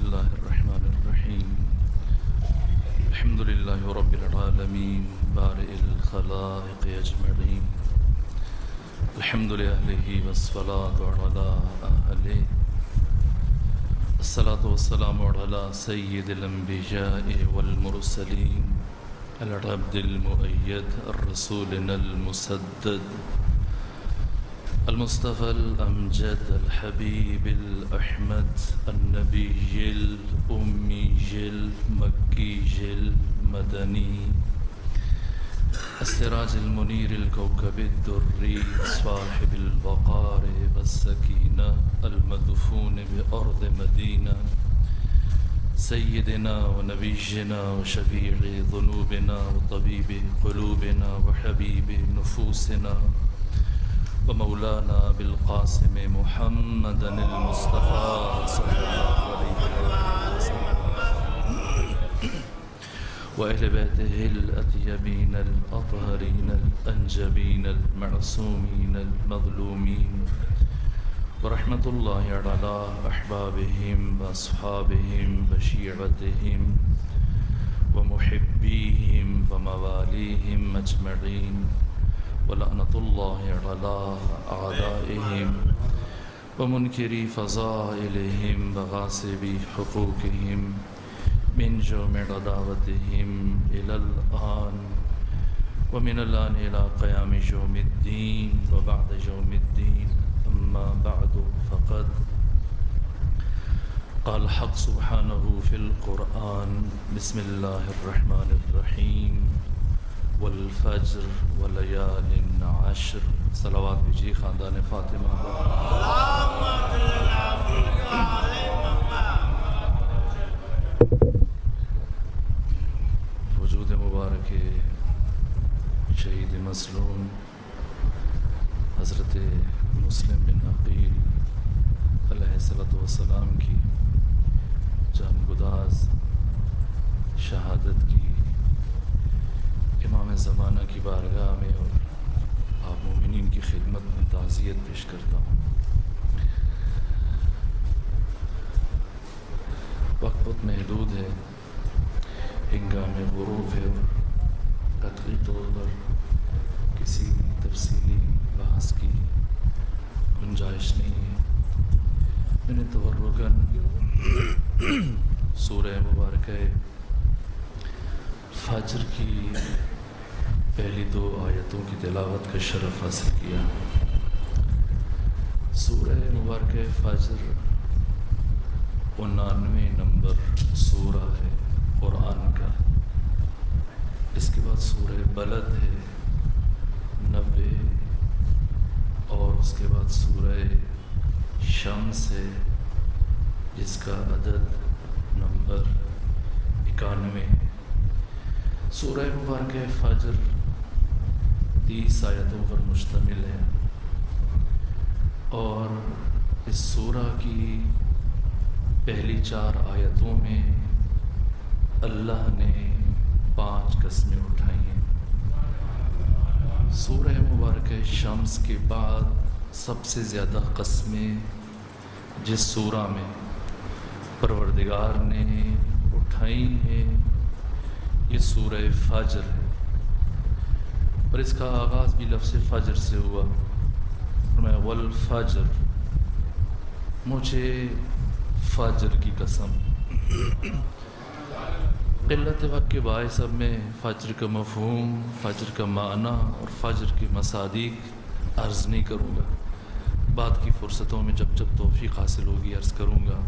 الله الرحمن الرحيم الحمد لله رب العالمين بارئ الخلائق أجمعين الحمد لأهله والصلاة على أهله الصلاة والسلام على سيد الأنبياء والمرسلين العبد المؤيد الرسولنا المسدد المصطفى الأمجد الحبيب الأحمد النبي الأمي المكي المدني السراج المنير الكوكب الدري صاحب الوقار والسكينة المدفون بأرض مدينة سيدنا ونبينا وشفيع ذنوبنا وطبيب قلوبنا وحبيب نفوسنا ومولانا بالقاسم محمدا المصطفى صلى الله عليه وسلم وأهل بيته الأطيبين الأطهرين الأنجبين المعصومين المظلومين ورحمة الله على أحبابهم وأصحابهم وشيعتهم ومحبيهم ومواليهم أجمعين ولعنة الله على أعدائهم ومنكري فضائلهم وغاصبي حقوقهم من جمع عداوتهم إلى الآن ومن الآن إلى قيام يوم الدين وبعد يوم الدين أما بعد فقد قال الحق سبحانه في القرآن بسم الله الرحمن الرحيم والفجر وليال عشر صلوات بجی خاندان فاطمہ وجود مبارک شہید مظلوم حضرت مسلم بن عقیل علیہ السلام کی جانگداز شہادت کی امام زمانہ کی بارگاہ میں اور آپ مومنین کی خدمت میں تعزیت پیش کرتا ہوں۔ وقت بہت محدود ہے، ہنگام غروب ہے اور قطعی طور پر کسی تفصیلی بحث کی گنجائش نہیں ہے۔ میں نے تورکاً سورہ مبارکہ فجر کی پہلی 2 آیتوں کی تلاوت کا شرف حاصل کیا۔ سورہ مبارکہ فجر 99 نمبر سورہ ہے قرآن کا۔ اس کے بعد سورہ بلد ہے 90 اور اس کے بعد سورہ شمس ہے جس کا عدد نمبر 91 ہے۔ سورہ مبارکہ فجر 30 آیتوں پر مشتمل ہے اور اس سورہ کی پہلی 4 آیتوں میں اللہ نے 5 قسمیں اٹھائی ہیں۔ سورہ مبارکہ شمس کے بعد سب سے زیادہ قسمیں جس سورہ میں پروردگار نے اٹھائی ہیں یہ سورہ فجر ہے اور اس کا آغاز بھی لفظ فجر سے ہوا۔ فرمایا والفجر، مجھے فجر کی قسم۔ قلت وقت کے باعث اب میں فجر کا مفہوم، فجر کا معنی اور فجر کی مصادیق عرض نہیں کروں گا، بعد کی فرصتوں میں جب جب توفیق حاصل ہوگی عرض کروں گا۔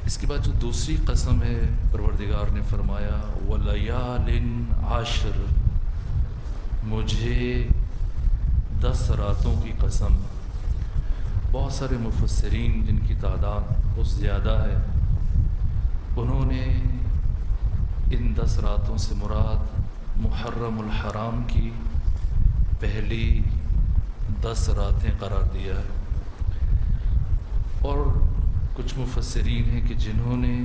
اس کے بعد جو دوسری قسم ہے پروردگار نے فرمایا وَلَيَالٍ عَشْرٍ، مجھے 10 راتوں کی قسم۔ بہت سارے مفسرین جن کی تعداد بہت زیادہ ہے انہوں نے ان 10 راتوں سے مراد محرم الحرام کی پہلی 10 راتیں قرار دیا ہے، اور کچھ مفسرین ہیں کہ جنہوں نے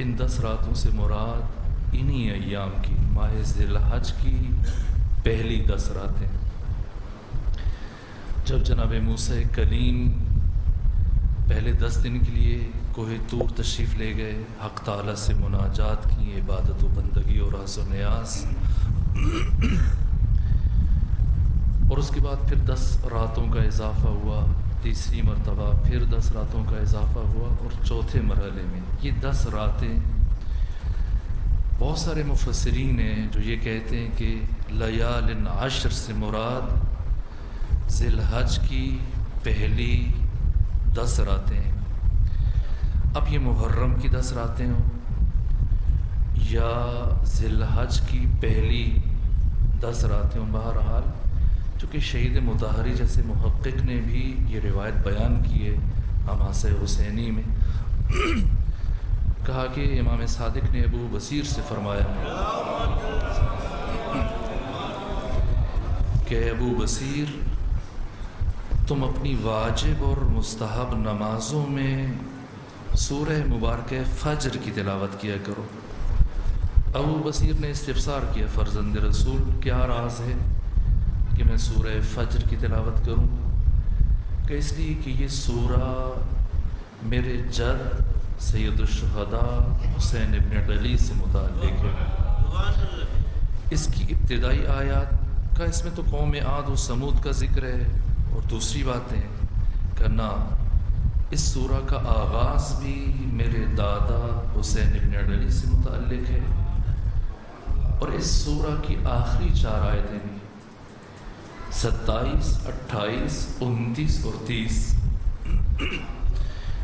ان 10 راتوں سے مراد انہی ایام کی ماہ ذی الحج کی پہلی 10 راتیں، جب جناب موسیٰ کلیم پہلے 10 دن کے لیے کوہ طور تشریف لے گئے، حق تعالیٰ سے مناجات کی، عبادت و بندگی اور راز و نیاز، اور اس کے بعد پھر 10 راتوں کا اضافہ ہوا، تیسری مرتبہ پھر 10 راتوں کا اضافہ ہوا، اور چوتھے مرحلے میں یہ 10 راتیں، بہت سارے مفسرین ہیں جو یہ کہتے ہیں کہ لیال عشر سے مراد ذی الحج کی پہلی 10 راتیں ہیں۔ اب یہ محرم کی 10 راتیں ہوں یا ذی الحج کی پہلی 10 راتیں ہوں، بہرحال چونکہ شہید مطہری جیسے محقق نے بھی یہ روایت بیان کی ہے حماسہ حسینی میں، کہا کہ امام صادق نے ابو بصیر سے فرمایا کہ ابو بصیر تم اپنی واجب اور مستحب نمازوں میں سورہ مبارکہ فجر کی تلاوت کیا کرو۔ ابو بصیر نے استفسار کیا، فرزند رسول کیا راز ہے کہ میں سورہ فجر کی تلاوت کروں؟ کہ اس لیے کہ یہ سورہ میرے جد سید الشہداء حسین ابن علی سے متعلق ہے۔ اس کی ابتدائی آیات کا اس میں تو قوم عاد و سمود کا ذکر ہے، اور دوسری باتیں کرنا، اس سورہ کا آغاز بھی میرے دادا حسین ابن علی سے متعلق ہے، اور اس سورہ کی آخری 4 آیتیں بھی 27، 28، 29 اور 30۔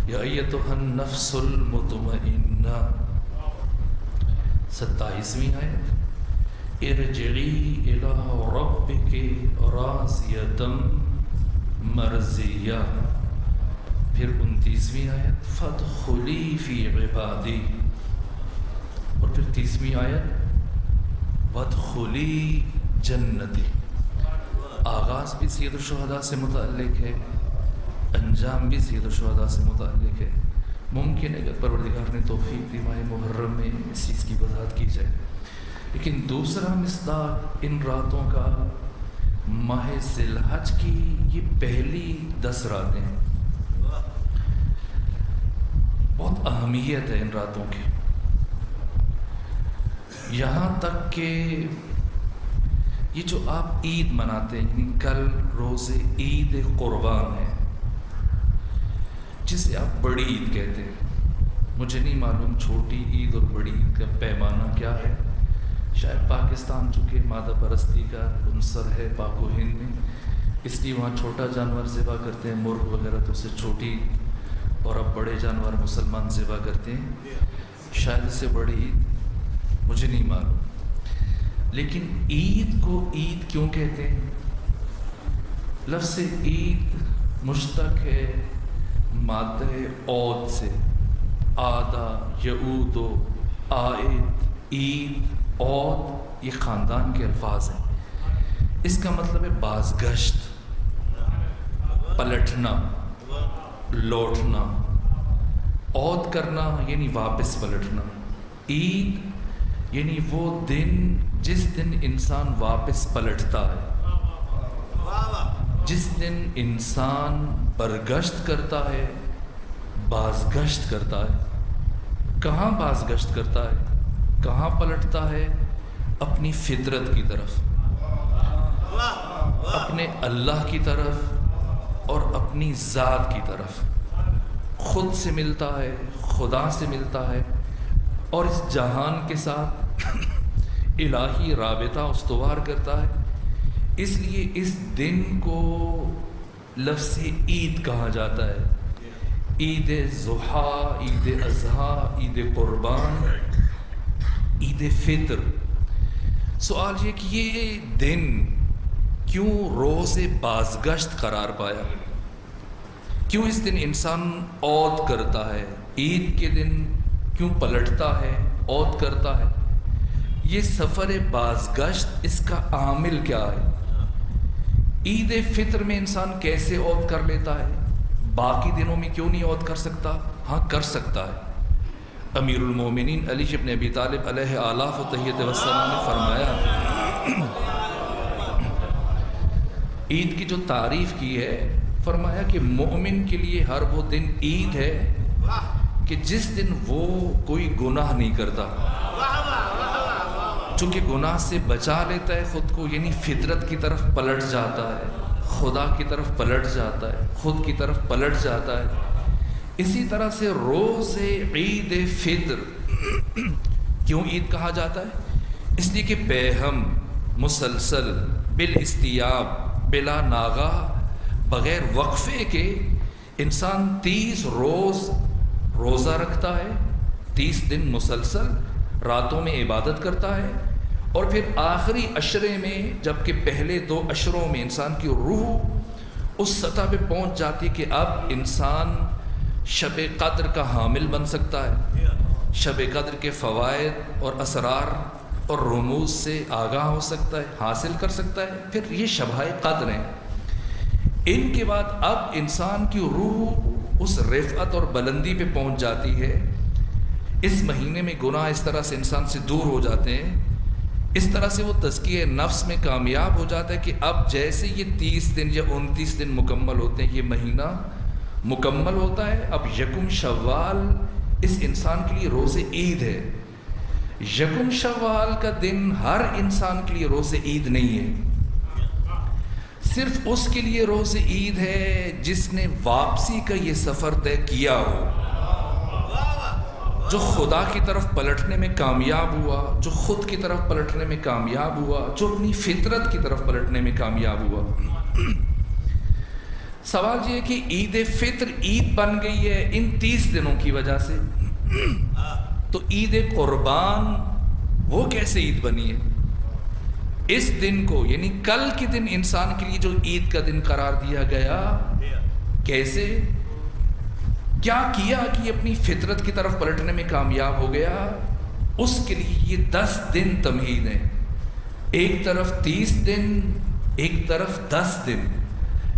یا ایتھا النفس المطمئنہ، 27ویں آیت، ارجعی الی ربک راضیۃ مرضیہ، پھر 29ویں آیت، فادخلی فی عبادی، اور پھر 30ویں آیت، وادخلی جنتی۔ آغاز بھی سید الشہداء سے متعلق ہے، انجام بھی سید الشہداء سے متعلق ہے۔ ممکن ہے اگر پروردگار نے توفیق دی ماہ محرم میں اس چیز کی وضاحت کی جائے، لیکن دوسرا مصداق ان راتوں کا ماہ ذی الحج کی یہ پہلی 10 راتیں ہیں، بہت اہمیت ہے ان راتوں کی، یہاں تک کہ یہ جو آپ عید مناتے ہیں، یعنی کل روز عید قربان ہے جسے آپ بڑی عید کہتے ہیں، مجھے نہیں معلوم چھوٹی عید اور بڑی عید کا پیمانہ کیا ہے، شاید پاکستان چونکہ مادہ پرستی کا عنصر ہے پاک و ہند میں، اس لیے وہاں چھوٹا جانور ذبح کرتے ہیں، مرغ وغیرہ تو اسے چھوٹی، اور اب بڑے جانور مسلمان ذبح کرتے ہیں، شاید اسے بڑی عید، مجھے نہیں معلوم۔ لیکن عید کو عید کیوں کہتے ہیں؟ لفظ عید مشتق ہے مادہ عود سے، آدھا، یعود، عائد، عید، عود، یہ خاندان کے الفاظ ہیں۔ اس کا مطلب ہے بازگشت، پلٹنا، لوٹنا، عود کرنا یعنی واپس پلٹنا، عید یعنی وہ دن جس دن انسان واپس پلٹتا ہے، جس دن انسان برگشت کرتا ہے، بازگشت کرتا ہے۔ کہاں بازگشت کرتا ہے، کہاں پلٹتا ہے؟ اپنی فطرت کی طرف، اپنے اللہ کی طرف اور اپنی ذات کی طرف، خود سے ملتا ہے، خدا سے ملتا ہے، اور اس جہان کے ساتھ الہی رابطہ استوار کرتا ہے۔ اس لیے اس دن کو لفظ عید کہا جاتا ہے، عید ضحیٰ، عید اضحیٰ، عید قربان، عید فطر۔ سوال یہ کہ یہ دن کیوں روز بازگشت قرار پایا؟ کیوں اس دن انسان عود کرتا ہے؟ عید کے دن کیوں پلٹتا ہے، عود کرتا ہے؟ یہ سفر بازگشت، اس کا عامل کیا ہے؟ عید فطر میں انسان کیسے عود کر لیتا ہے، باقی دنوں میں کیوں نہیں عود کر سکتا؟ ہاں کر سکتا ہے۔ امیر المومنین علی ابن ابی طالب علیہ آلاف و تحیت وسلام نے فرمایا، عید کی جو تعریف کی ہے فرمایا کہ مومن کے لیے ہر وہ دن عید ہے کہ جس دن وہ کوئی گناہ نہیں کرتا، چونکہ گناہ سے بچا لیتا ہے خود کو، یعنی فطرت کی طرف پلٹ جاتا ہے، خدا کی طرف پلٹ جاتا ہے، خود کی طرف پلٹ جاتا ہے۔ اسی طرح سے روز عید فطر کیوں عید کہا جاتا ہے؟ اس لیے کہ بہم مسلسل بالاستیاب بلا ناغہ بغیر وقفے کے انسان 30 روز روزہ رکھتا ہے، 30 دن مسلسل راتوں میں عبادت کرتا ہے، اور پھر آخری عشرے میں جبکہ پہلے 2 عشروں میں انسان کی روح اس سطح پہ پہنچ جاتی کہ اب انسان شب قدر کا حامل بن سکتا ہے، شب قدر کے فوائد اور اسرار اور رموز سے آگاہ ہو سکتا ہے، حاصل کر سکتا ہے، پھر یہ شبۂ قدر ہیں۔ ان کے بعد اب انسان کی روح اس رفعت اور بلندی پہ پہنچ جاتی ہے۔ اس مہینے میں گناہ اس طرح سے انسان سے دور ہو جاتے ہیں، اس طرح سے وہ تزکیہ نفس میں کامیاب ہو جاتا ہے کہ اب جیسے یہ 30 دن یا 29 دن مکمل ہوتے ہیں، یہ مہینہ مکمل ہوتا ہے، اب یکم شوال اس انسان کے لیے روز عید ہے۔ یکم شوال کا دن ہر انسان کے لیے روز عید نہیں ہے، صرف اس کے لیے روز عید ہے جس نے واپسی کا یہ سفر طے کیا ہو، جو خدا کی طرف پلٹنے میں کامیاب ہوا، جو خود کی طرف پلٹنے میں کامیاب ہوا، جو اپنی فطرت کی طرف پلٹنے میں کامیاب ہوا۔ سوال یہ ہے کہ عید فطر عید بن گئی ہے ان 30 دنوں کی وجہ سے، تو عید قربان وہ کیسے عید بنی ہے؟ اس دن کو یعنی کل کے دن انسان کے لیے جو عید کا دن قرار دیا گیا، کیسے کیا کیا کہ اپنی فطرت کی طرف پلٹنے میں کامیاب ہو گیا؟ اس کے لیے یہ 10 دن تمہید ہیں، ایک طرف 30 دن، ایک طرف 10 دن۔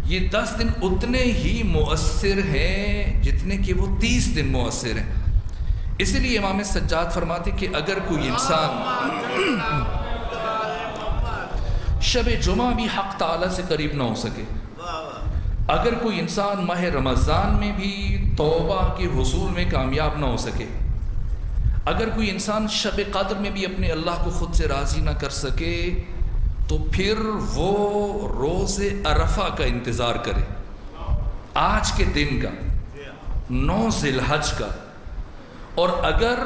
یہ 10 دن اتنے ہی مؤثر ہیں جتنے کہ وہ 30 دن مؤثر ہیں۔ اسی لیے امام سجاد فرماتے کہ اگر کوئی انسان شب جمعہ بھی حق تعالی سے قریب نہ ہو سکے، اگر کوئی انسان ماہ رمضان میں بھی توبہ کے حصول میں کامیاب نہ ہو سکے، اگر کوئی انسان شب قدر میں بھی اپنے اللہ کو خود سے راضی نہ کر سکے، تو پھر وہ روز عرفہ کا انتظار کرے، آج کے دن کا 9 ذی الحج کا۔ اور اگر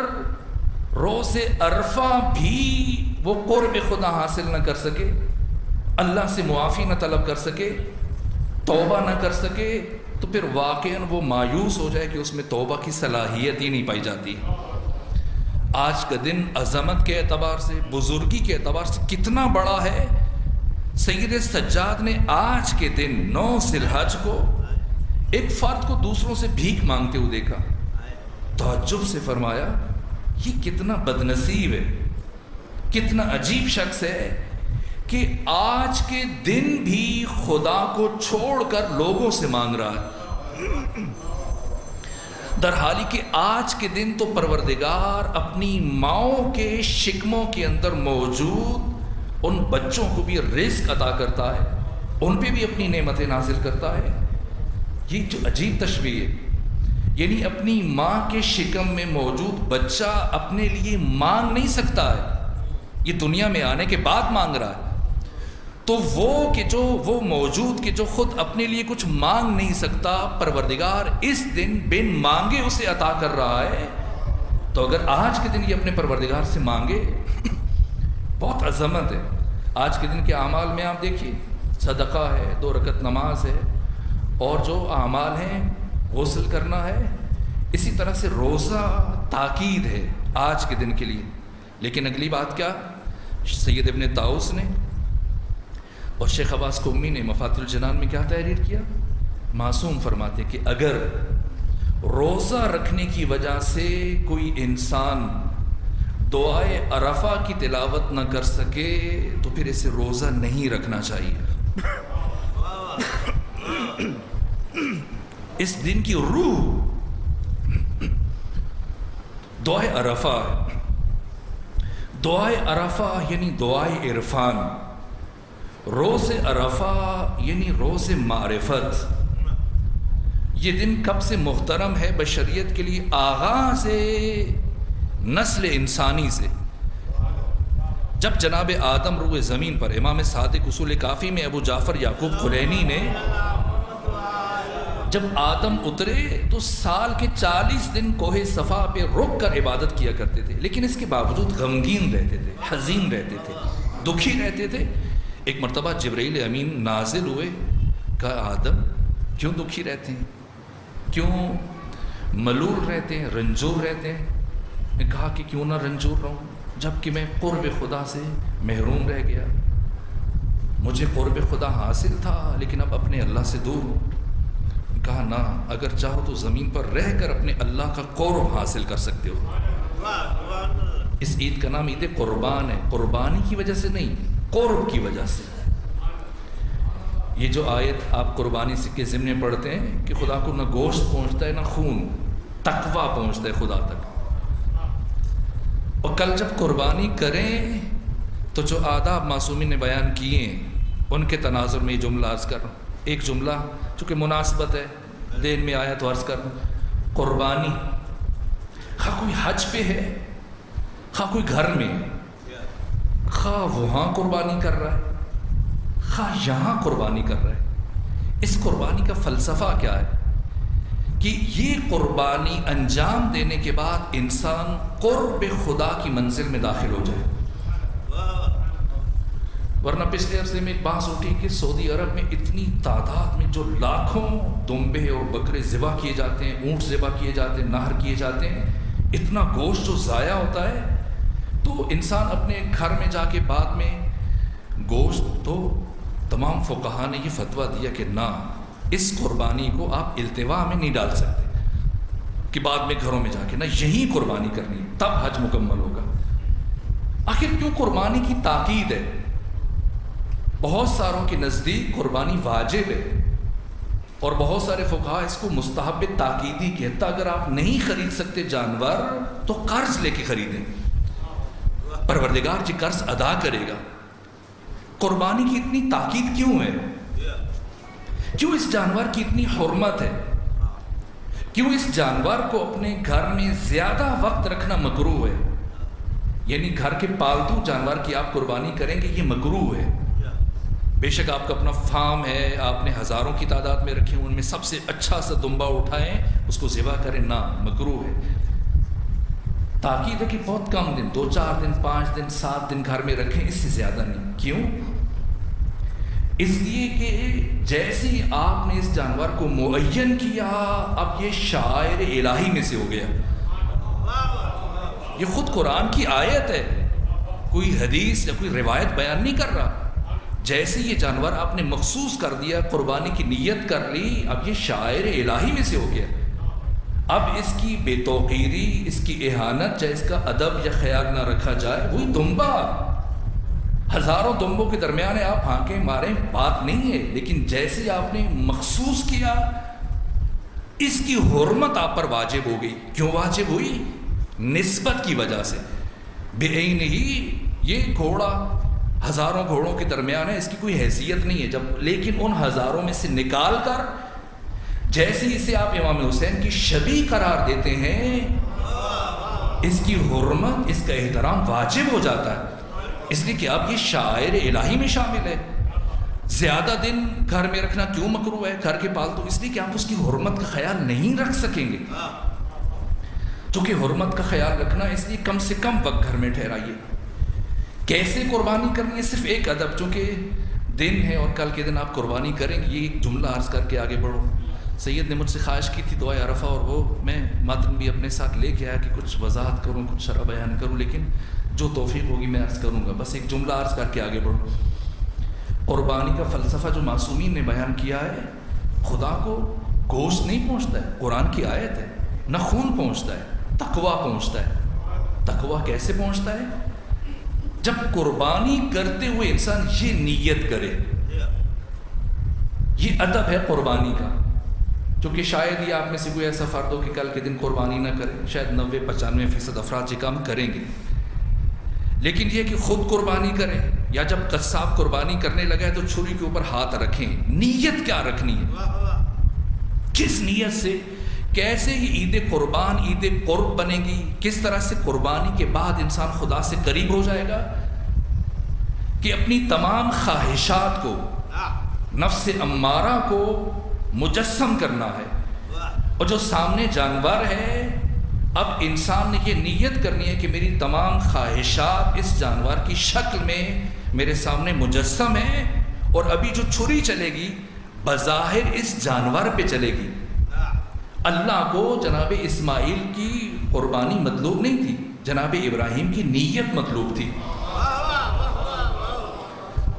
روز عرفہ بھی وہ قرب خدا حاصل نہ کر سکے، اللہ سے معافی نہ طلب کر سکے، توبہ نہ کر سکے، تو پھر واقعاً وہ مایوس ہو جائے کہ اس میں توبہ کی صلاحیت ہی نہیں پائی جاتی۔ آج کا دن عظمت کے اعتبار سے، بزرگی کے اعتبار سے کتنا بڑا ہے۔ سید سجاد نے آج کے دن 9 ذی الحج کو ایک فرد کو دوسروں سے بھیک مانگتے ہوئے دیکھا، تعجب سے فرمایا یہ کتنا بدنصیب ہے، کتنا عجیب شخص ہے کہ آج کے دن بھی خدا کو چھوڑ کر لوگوں سے مانگ رہا ہے، در حالی کہ آج کے دن تو پروردگار اپنی ماؤں کے شکموں کے اندر موجود ان بچوں کو بھی رزق عطا کرتا ہے، ان پہ بھی اپنی نعمتیں نازل کرتا ہے۔ یہ جو عجیب تشبیہ ہے، یعنی اپنی ماں کے شکم میں موجود بچہ اپنے لیے مانگ نہیں سکتا ہے، یہ دنیا میں آنے کے بعد مانگ رہا ہے، تو وہ موجود کہ جو خود اپنے لیے کچھ مانگ نہیں سکتا، پروردگار اس دن بن مانگے اسے عطا کر رہا ہے۔ تو اگر آج کے دن یہ اپنے پروردگار سے مانگے، بہت عظمت ہے۔ آج کے دن کے اعمال میں آپ دیکھیے، صدقہ ہے، 2 رکعت نماز ہے، اور جو اعمال ہیں غسل کرنا ہے، اسی طرح سے روزہ تاکید ہے آج کے دن کے لیے۔ لیکن اگلی بات کیا، سید ابن طاؤس نے اور شیخ عباس قمی نے مفاتیح الجنان میں کیا تحریر کیا؟ معصوم فرماتے کہ اگر روزہ رکھنے کی وجہ سے کوئی انسان دعائے عرفہ کی تلاوت نہ کر سکے تو پھر اسے روزہ نہیں رکھنا چاہیے۔ اس دن کی روح دعائے عرفہ، دعائے عرفہ یعنی دعائے عرفان، روز عرفہ یعنی روز معرفت، یہ دن کب سے محترم ہے بشریت کے لیے؟ آغاز نسل انسانی سے، جب جناب آدم روئے زمین پر، امام صادق اصول کافی میں ابو جعفر یعقوب کلینی نے، جب آدم اترے تو سال کے 40 دن کوہ صفا پہ رک کر عبادت کیا کرتے تھے، لیکن اس کے باوجود غمگین رہتے تھے، حزین رہتے تھے، دکھی رہتے تھے۔ ایک مرتبہ جبرائیل امین نازل ہوئے، کہا آدم کیوں دکھی رہتے ہیں، کیوں ملول رہتے ہیں، رنجور رہتے ہیں؟ نے کہا کہ کیوں نہ رنجور رہوں جب کہ میں قرب خدا سے محروم رہ گیا، مجھے قرب خدا حاصل تھا لیکن اب اپنے اللہ سے دور ہوں۔ کہا نہ، اگر چاہو تو زمین پر رہ کر اپنے اللہ کا قرب حاصل کر سکتے ہو۔ اس عید کا نام عید قربان ہے، قربانی کی وجہ سے نہیں، قرب کی وجہ سے۔ یہ جو آیت آپ قربانی کے ضمن پڑھتے ہیں کہ خدا کو نہ گوشت پہنچتا ہے نہ خون، تقویٰ پہنچتا ہے خدا تک۔ اور کل جب قربانی کریں تو جو آداب معصومین نے بیان کیے ہیں ان کے تناظر میں یہ جملہ عرض کر رہا ہوں۔ ایک جملہ چونکہ مناسبت ہے دین میں آیا تو عرض کر رہا ہوں۔ قربانی خواہ کوئی حج پہ ہے، خواہ کوئی گھر میں ہے، خواہ وہاں قربانی کر رہا ہے، خواہ یہاں قربانی کر رہا ہے، اس قربانی کا فلسفہ کیا ہے کہ یہ قربانی انجام دینے کے بعد انسان قرب خدا کی منزل میں داخل ہو جائے۔ ورنہ پچھلے عرصے میں ایک بحث اٹھی کہ سعودی عرب میں اتنی تعداد میں جو لاکھوں دمبے اور بکرے ذبح کیے جاتے ہیں، اونٹ ذبح کیے جاتے ہیں، نہر کیے جاتے ہیں، اتنا گوشت جو ضائع ہوتا ہے، تو انسان اپنے گھر میں جا کے بعد میں گوشت، تو تمام فقہا نے یہ فتویٰ دیا کہ نہ، اس قربانی کو آپ التوا میں نہیں ڈال سکتے کہ بعد میں گھروں میں جا کے، نہ یہیں قربانی کرنی ہے، تب حج مکمل ہوگا۔ آخر کیوں قربانی کی تاکید ہے؟ بہت ساروں کے نزدیک قربانی واجب ہے اور بہت سارے فقہا اس کو مستحب تاکیدی کہتا، اگر آپ نہیں خرید سکتے جانور تو قرض لے کے خریدیں، پروردگار جی قرض ادا کرے گا۔ قربانی کی اتنی تاکید کیوں ہے؟ کیوں اس جانور کی اتنی حرمت ہے؟ کیوں اس جانور کو اپنے گھر میں زیادہ وقت رکھنا مکروہ ہے؟ یعنی گھر کے پالتو جانور کی آپ قربانی کریں گے، یہ مکروہ ہے۔ بے شک آپ کا اپنا فارم ہے، آپ نے ہزاروں کی تعداد میں رکھے، ان میں سب سے اچھا سا دمبا اٹھائیں، اس کو ذبح کریں، نہ، مکروہ ہے۔ تاکید ہے کہ بہت کم دن، 2 4 دن، 5 دن، 7 دن گھر میں رکھیں، اس سے زیادہ نہیں۔ کیوں؟ اس لیے کہ جیسے آپ نے اس جانور کو معین کیا، اب یہ شاعر الہی میں سے ہو گیا۔ یہ خود قرآن کی آیت ہے، کوئی حدیث یا کوئی روایت بیان نہیں کر رہا۔ جیسے یہ جانور آپ نے مخصوص کر دیا، قربانی کی نیت کر لی، اب یہ شاعر الہی میں سے ہو گیا۔ اب اس کی بے توقیری، اس کی اہانت، یا اس کا ادب یا خیال نہ رکھا جائے، وہی دمبا ہزاروں دمبوں کے درمیان ہے، آپ ہانکیں ماریں، بات نہیں ہے، لیکن جیسے آپ نے مخصوص کیا، اس کی حرمت آپ پر واجب ہو گئی۔ کیوں واجب ہوئی؟ نسبت کی وجہ سے۔ بے عین ہی یہ گھوڑا ہزاروں گھوڑوں کے درمیان ہے، اس کی کوئی حیثیت نہیں ہے، جب لیکن ان ہزاروں میں سے نکال کر جیسے اسے آپ امام حسین کی شبیہ قرار دیتے ہیں، اس کی حرمت، اس کا احترام واجب ہو جاتا ہے، اس لیے کہ اب یہ شاعر الہی میں شامل ہے۔ زیادہ دن گھر میں رکھنا کیوں مکروہ ہے گھر کے پالتو؟ اس لیے کہ آپ اس کی حرمت کا خیال نہیں رکھ سکیں گے۔ چونکہ حرمت کا خیال رکھنا، اس لیے کم سے کم وقت گھر میں ٹھہرائیے۔ کیسے قربانی کرنی ہے؟ صرف ایک ادب، چونکہ دن ہے اور کل کے دن آپ قربانی کریں گے، یہ ایک جملہ عرض کر کے آگے بڑھو۔ سید نے مجھ سے خواہش کی تھی دعائے عرفہ، اور وہ میں متن بھی اپنے ساتھ لے کے آیا کہ کچھ وضاحت کروں، کچھ شرح بیان کروں، لیکن جو توفیق ہوگی میں عرض کروں گا۔ بس ایک جملہ عرض کر کے آگے بڑھو۔ قربانی کا فلسفہ جو معصومین نے بیان کیا ہے، خدا کو گوشت نہیں پہنچتا ہے، قرآن کی آیت ہے، نہ خون پہنچتا ہے، تقویٰ پہنچتا ہے۔ تقویٰ کیسے پہنچتا ہے؟ جب قربانی کرتے ہوئے انسان یہ نیت کرے، یہ ادب ہے قربانی کا۔ چونکہ شاید ہی آپ میں سے کوئی ایسا فرد ہو کہ کل کے دن قربانی نہ کرے، شاید 90-95% افراد یہ کام کریں گے، لیکن یہ کہ خود قربانی کریں، یا جب قصاب قربانی کرنے لگا ہے تو چھری کے اوپر ہاتھ رکھیں۔ نیت کیا رکھنی ہے؟ کس نیت سے؟ کیسے یہ عید قربان عید قرب بنے گی؟ کس طرح سے قربانی کے بعد انسان خدا سے قریب ہو جائے گا کہ اپنی تمام خواہشات کو، نفس امارہ کو مجسم کرنا ہے، اور جو سامنے جانور ہے اب انسان نے یہ نیت کرنی ہے کہ میری تمام خواہشات اس جانور کی شکل میں میرے سامنے مجسم ہے، اور ابھی جو چھری چلے گی بظاہر اس جانور پہ چلے گی۔ اللہ کو جناب اسماعیل کی قربانی مطلوب نہیں تھی، جناب ابراہیم کی نیت مطلوب تھی۔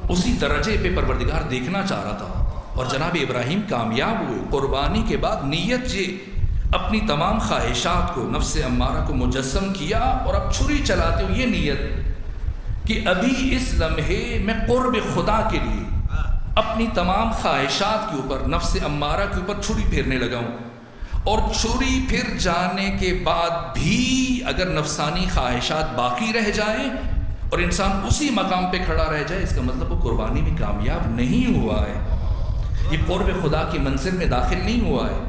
اسی درجے پہ پروردگار دیکھنا چاہ رہا تھا، اور جناب ابراہیم کامیاب ہوئے۔ قربانی کے بعد نیت یہ اپنی تمام خواہشات کو، نفس امارہ کو مجسم کیا، اور اب چھری چلاتے ہو یہ نیت کہ ابھی اس لمحے میں قرب خدا کے لیے اپنی تمام خواہشات کے اوپر، نفس امارہ کے اوپر چھری پھیرنے لگا ہوں، اور چھری پھر جانے کے بعد بھی اگر نفسانی خواہشات باقی رہ جائیں اور انسان اسی مقام پہ کھڑا رہ جائے، اس کا مطلب وہ قربانی میں کامیاب نہیں ہوا ہے، یہ قرب خدا کی منزل میں داخل نہیں ہوا ہے۔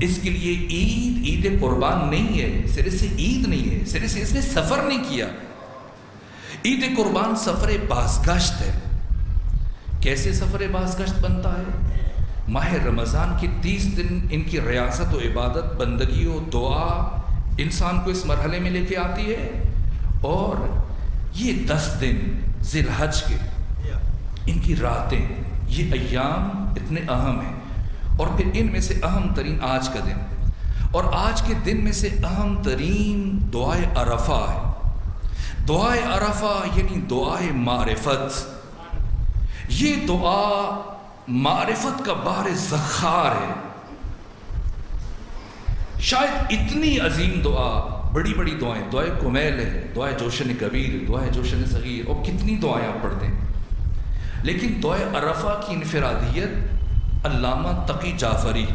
اس کے لیے عید قربان نہیں ہے، سرے سے عید نہیں ہے، سرے سے اس نے سفر نہیں کیا۔ عید قربان سفر بازگشت ہے۔ کیسے سفر بازگشت بنتا ہے؟ ماہ رمضان کے 30 دن ان کی ریاست و عبادت، بندگی و دعا انسان کو اس مرحلے میں لے کے آتی ہے، اور یہ 10 دن ذی الحج کے، ان کی راتیں، یہ ایام اتنے اہم ہیں، اور پھر ان میں سے اہم ترین آج کا دن، اور آج کے دن میں سے اہم ترین دعائے عرفہ ہے۔ دعائے عرفہ یعنی دعائے معرفت۔ یہ دعا معرفت کا بحر ذخار ہے۔ شاید اتنی عظیم دعا، بڑی بڑی دعائیں، دعائے کمیل ہے، دعائے جوشن کبیر، دعائے جوشن صغیر، اور کتنی دعائیں آپ پڑھتے ہیں، لیکن دعائے عرفہ کی انفرادیت علامہ تقی جعفری،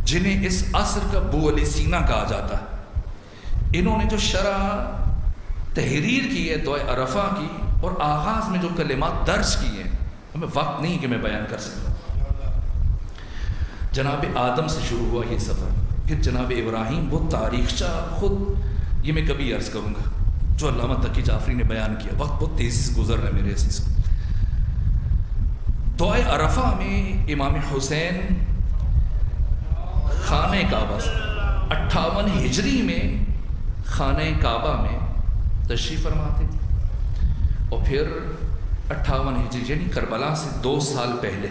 جنہیں اس عصر کا بو علی سینہ کہا جاتا ہے، انہوں نے جو شرح تحریر کی ہے دعائے عرفہ کی، اور آغاز میں جو کلمات درج کی ہیں، ہمیں وقت نہیں کہ میں بیان کر سکتا۔ جناب آدم سے شروع ہوا یہ سفر، پھر جناب ابراہیم، وہ تاریخچہ خود یہ میں کبھی عرض کروں گا جو علامہ تقی جعفری نے بیان کیا، وقت بہت تیزی سے گزر رہا ہے میرے عزیز کو۔ دعائے عرفہ میں امام حسین خانہ کعبہ سے 58 ہجری میں خانہ کعبہ میں تشریف فرما تھے، اور پھر 58 ہجری یعنی کربلا سے 2 سال پہلے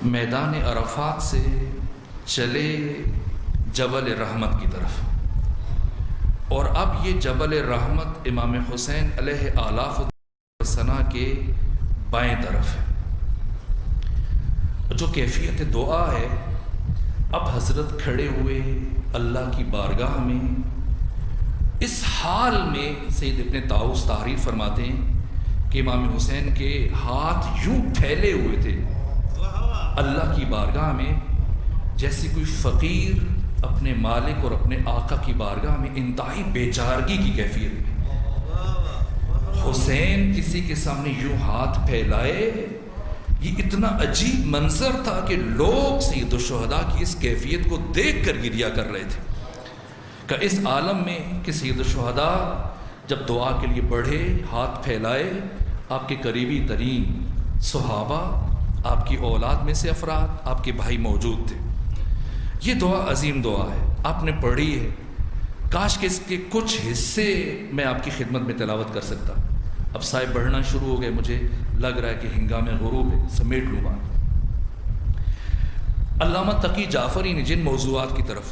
میدان عرفات سے چلے جبل رحمت کی طرف، اور اب یہ جبل رحمت امام حسین علیہ آلاف ثنا کے بائیں طرف ہے۔ جو کیفیت دعا ہے، اب حضرت کھڑے ہوئے اللہ کی بارگاہ میں، اس حال میں سید ابن طاؤس تحریر فرماتے ہیں کہ امام حسین کے ہاتھ یوں پھیلے ہوئے تھے اللہ کی بارگاہ میں، جیسے کوئی فقیر اپنے مالک اور اپنے آقا کی بارگاہ میں انتہائی بے چارگی کی کیفیت میں۔ حسین کسی کے سامنے یوں ہاتھ پھیلائے، یہ اتنا عجیب منظر تھا کہ لوگ سید الشہداء کی اس کیفیت کو دیکھ کر گریہ کر رہے تھے، کہ اس عالم میں کہ سید الشہداء جب دعا کے لیے بڑھے، ہاتھ پھیلائے، آپ کے قریبی ترین صحابہ، آپ کی اولاد میں سے افراد، آپ کے بھائی موجود تھے۔ یہ دعا عظیم دعا ہے، آپ نے پڑھی ہے، کاش کہ اس کے کچھ حصے میں آپ کی خدمت میں تلاوت کر سکتا۔ اب سائے بڑھنا شروع ہو گئے، مجھے لگ رہا ہے کہ ہنگام غروب ہے، سمیٹ لوں بات۔ علامہ تقی جعفری نے جن موضوعات کی طرف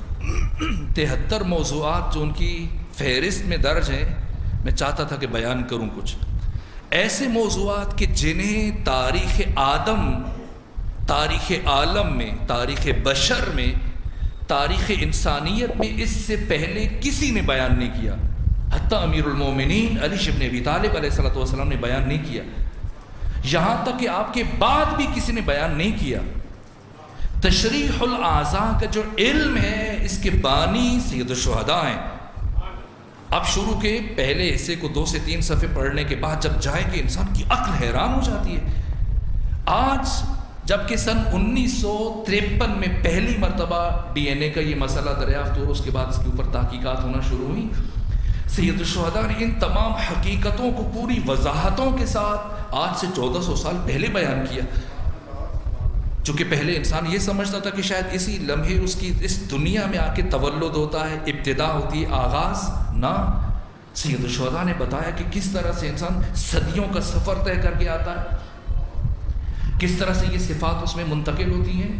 73 موضوعات جو ان کی فہرست میں درج ہیں، میں چاہتا تھا کہ بیان کروں کچھ ایسے موضوعات کہ جنہیں تاریخ آدم، تاریخ عالم میں، تاریخ بشر میں، تاریخ انسانیت میں اس سے پہلے کسی نے بیان نہیں کیا، حتیٰ امیر المومنین علی بن ابی طالب علیہ السلام نے بیان نہیں کیا، یہاں تک کہ آپ کے بعد بھی کسی نے بیان نہیں کیا۔ تشریح الاعضاء کا جو علم ہے، اس کے بانی سید الشہداء ہیں۔ اب شروع کے پہلے حصے کو 2 سے 3 صفحے پڑھنے کے بعد جب جائے کہ انسان کی عقل حیران ہو جاتی ہے۔ آج جبکہ سن 1953 میں پہلی مرتبہ ڈی این اے کا یہ مسئلہ دریافت ہوا، اس کے بعد اس کے اوپر تحقیقات ہونا شروع ہوئی. سید الشہداء نے ان تمام حقیقتوں کو پوری وضاحتوں کے ساتھ آج سے 1400 سال پہلے بیان کیا. چونکہ پہلے انسان یہ سمجھتا تھا کہ شاید اسی لمحے اس کی اس دنیا میں آ کے تولد ہوتا ہے، ابتدا ہوتی ہے، آغاز نہ. سید الشہداء نے بتایا کہ کس طرح سے انسان صدیوں کا سفر طے کر کے آتا ہے، کس طرح سے یہ صفات اس میں منتقل ہوتی ہیں،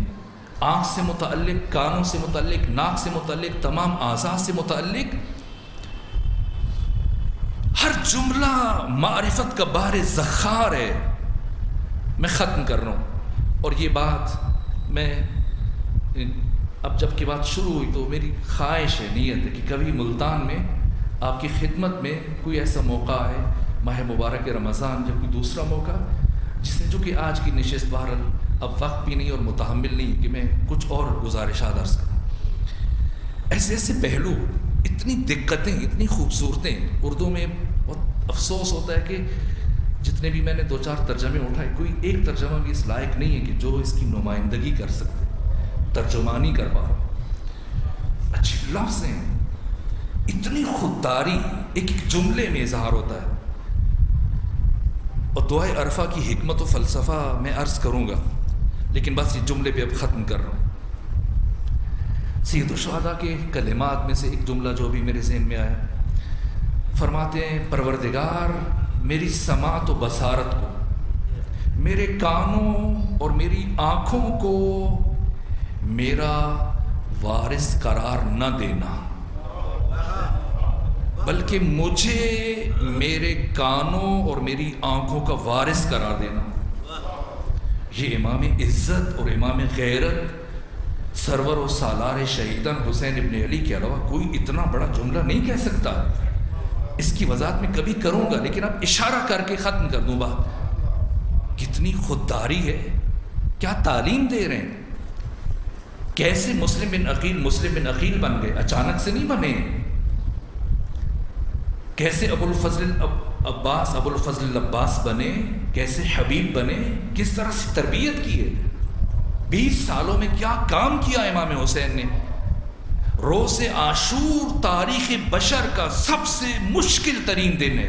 آنکھ سے متعلق، کانوں سے متعلق، ناک سے متعلق، تمام اعضاء سے متعلق. ہر جملہ معرفت کا بحر ذخار ہے. میں ختم کر رہا ہوں، اور یہ بات میں اب جب کی بات شروع ہوئی تو میری خواہش ہے، نیت ہے کہ کبھی ملتان میں آپ کی خدمت میں کوئی ایسا موقع ہے، ماہ مبارک رمضان، جب کوئی دوسرا موقع جس نے، جو کہ آج کی نشست بہرحال اب وقت بھی نہیں اور متحمل نہیں کہ میں کچھ اور گزارشات عرض کروں. ایسے ایسے پہلو، اتنی دقتیں، اتنی خوبصورتیں. اردو میں بہت افسوس ہوتا ہے کہ جتنے بھی میں نے 2-4 ترجمے اٹھائے، کوئی ایک ترجمہ بھی اس لائق نہیں ہے کہ جو اس کی نمائندگی کر سکتے، ترجمانی کر پا. اچھے لفظ ہیں، اتنی خودداری ایک ایک جملے میں اظہار ہوتا ہے. اور دعائے عرفہ کی حکمت و فلسفہ میں عرض کروں گا، لیکن بس یہ جملے پہ اب ختم کر رہا ہوں. سید الشہداء کے کلمات میں سے ایک جملہ جو بھی میرے ذہن میں آیا، فرماتے ہیں پروردگار میری سماعت و بصارت کو، میرے کانوں اور میری آنکھوں کو میرا وارث قرار نہ دینا، بلکہ مجھے میرے کانوں اور میری آنکھوں کا وارث قرار دینا. یہ امام عزت اور امام غیرت سرور و سالار شہیدان حسین ابن علی کے علاوہ کوئی اتنا بڑا جملہ نہیں کہہ سکتا. اس کی وضاحت میں کبھی کروں گا، لیکن اب اشارہ کر کے ختم کر دوں. بات کتنی خودداری ہے، کیا تعلیم دے رہے ہیں. کیسے مسلم بن عقیل بن گئے، اچانک سے نہیں بنے. کیسے ابو الفضل العباس بنے، کیسے حبیب بنے، کس طرح سے تربیت کی ہے. 20 سالوں میں کیا کام کیا امام حسین نے. روز عاشور تاریخ بشر کا سب سے مشکل ترین دن ہے،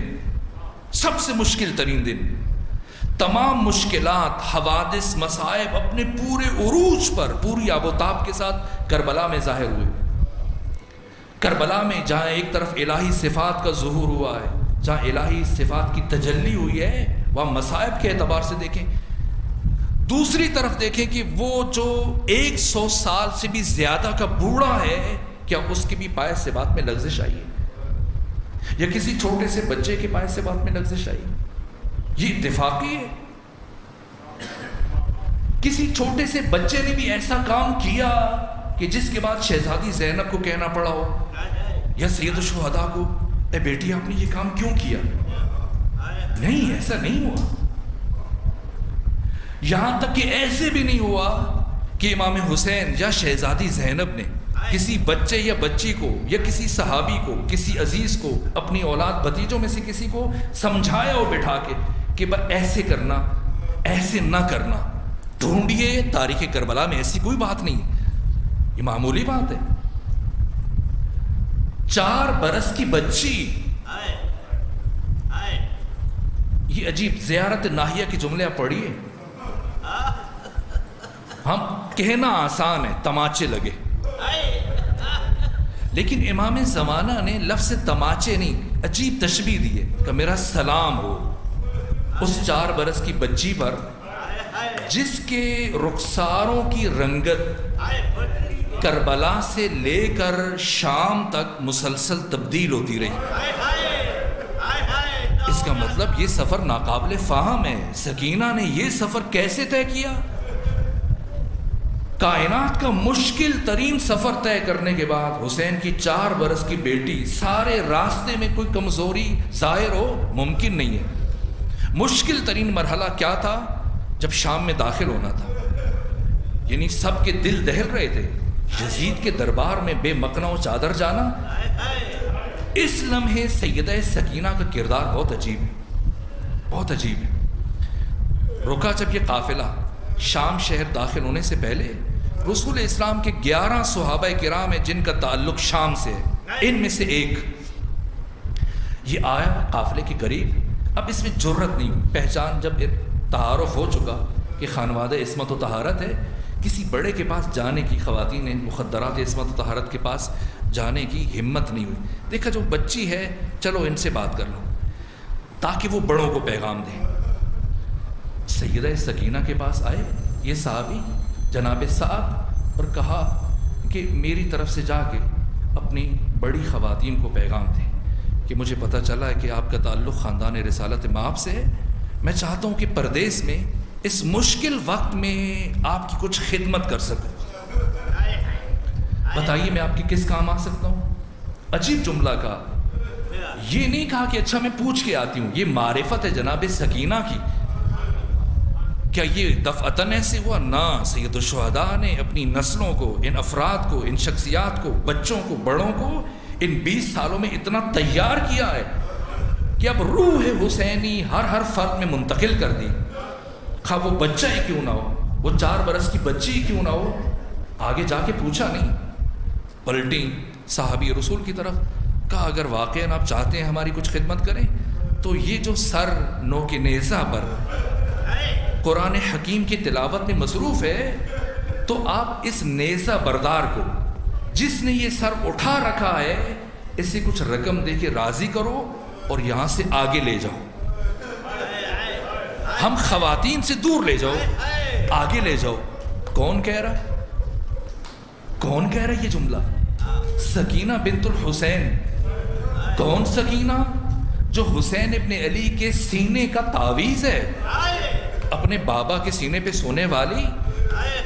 سب سے مشکل ترین دن. تمام مشکلات، حوادث، مصائب اپنے پورے عروج پر پوری آب و تاب کے ساتھ کربلا میں ظاہر ہوئے. کربلا میں جہاں ایک طرف الہی صفات کا ظہور ہوا ہے، جہاں الہی صفات کی تجلی ہوئی ہے، وہاں مصائب کے اعتبار سے دیکھیں. دوسری طرف دیکھیں کہ وہ جو 100 سال سے بھی زیادہ کا بوڑھا ہے، کیا اس کی بھی پائے سے بات میں لغزش آئی ہے، یا کسی چھوٹے سے بچے کے پائے سے بات میں لغزش آئی. یہ اتفاقی ہے. کسی چھوٹے سے بچے نے بھی ایسا کام کیا کہ جس کے بعد شہزادی زینب کو کہنا پڑا ہو، یا سید الشہداء کو، اے بیٹی آپ نے یہ کام کیوں کیا. نہیں، ایسا نہیں ہوا. یہاں تک کہ ایسے بھی نہیں ہوا کہ امام حسین یا شہزادی زینب نے کسی بچے یا بچی کو، یا کسی صحابی کو، کسی عزیز کو، اپنی اولاد بھتیجوں میں سے کسی کو سمجھایا اور بٹھا کے کہ ایسے کرنا، ایسے نہ کرنا. ڈھونڈیے تاریخ کربلا میں ایسی کوئی بات نہیں. یہ معمولی بات ہے. 4 برس کی بچی، یہ عجیب زیارت ناحیہ کے جملے آپ پڑھیے. ہم کہنا آسان ہے، تماچے لگے، لیکن امام زمانہ نے لفظ تماچے نہیں، عجیب تشبیہ دی ہے کہ میرا سلام ہو اس 4 برس کی بچی پر جس کے رخساروں کی رنگت کربلا سے لے کر شام تک مسلسل تبدیل ہوتی رہی. اس کا مطلب یہ سفر ناقابل فہم ہے. سکینہ نے یہ سفر کیسے طے کیا؟ کائنات کا مشکل ترین سفر طے کرنے کے بعد حسین کی 4 برس کی بیٹی، سارے راستے میں کوئی کمزوری ظاہر ہو ممکن نہیں ہے. مشکل ترین مرحلہ کیا تھا؟ جب شام میں داخل ہونا تھا. یعنی سب کے دل دہل رہے تھے. یزید کے دربار میں بے مقنع و چادر جانا. اس لمحے سیدہ سکینہ کا کردار بہت عجیب ہے، بہت عجیب ہے. رکا جب یہ قافلہ شام شہر داخل ہونے سے پہلے رسول اسلام کے 11 صحابہ کرام ہیں جن کا تعلق شام سے ہے، ان میں سے ایک یہ آیا قافلے کے قریب. اب اس میں جرت نہیں ہوئی، پہچان جب تعارف ہو چکا کہ خانوادہ عصمت و طہارت ہے، کسی بڑے کے پاس جانے کی، خواتین مخدرات عصمت و طہارت کے پاس جانے کی ہمت نہیں ہوئی. دیکھا جو بچی ہے چلو ان سے بات کر لو تاکہ وہ بڑوں کو پیغام دیں. سیدہ سکینہ کے پاس آئے یہ صحابی جناب سعد اور کہا کہ میری طرف سے جا کے اپنی بڑی خواتین کو پیغام دیں کہ مجھے پتہ چلا ہے کہ آپ کا تعلق خاندان رسالت مآب سے ہے، میں چاہتا ہوں کہ پردیس میں اس مشکل وقت میں آپ کی کچھ خدمت کر سکوں. بتائیے میں آپ کی کس کام آ سکتا ہوں؟ عجیب جملہ کہا. یہ نہیں کہا کہ اچھا میں پوچھ کے آتی ہوں، یہ معرفت ہے جناب سکینہ کی. کیا یہ دفعتاً ایسے ہوا؟ نہ، سید الشہداء نے اپنی نسلوں کو، ان افراد کو، ان شخصیات کو، بچوں کو، بڑوں کو ان 20 سالوں میں اتنا تیار کیا ہے کہ اب روح حسینی ہر فرد میں منتقل کر دی. خواہ وہ بچہ ہی کیوں نہ ہو، وہ 4 برس کی بچی ہی کیوں نہ ہو. آگے جا کے پوچھا نہیں، پلٹی صحابی رسول کی طرف، کہا اگر واقعاً آپ چاہتے ہیں ہماری کچھ خدمت کریں تو یہ جو سر نو کے نیزہ پر قرآن حکیم کی تلاوت میں مصروف ہے تو آپ اس نیزہ بردار کو، جس نے یہ سر اٹھا رکھا ہے، اسے کچھ رقم دے کے راضی کرو اور یہاں سے آگے لے جاؤ. ہم خواتین سے دور لے جاؤ، آگے لے جاؤ. کون کہہ رہا؟ کون کہہ رہا یہ جملہ؟ سکینہ بنت الحسین. کون سکینہ؟ جو حسین ابن علی کے سینے کا تعویذ ہے، اپنے بابا کے سینے پہ سونے والی.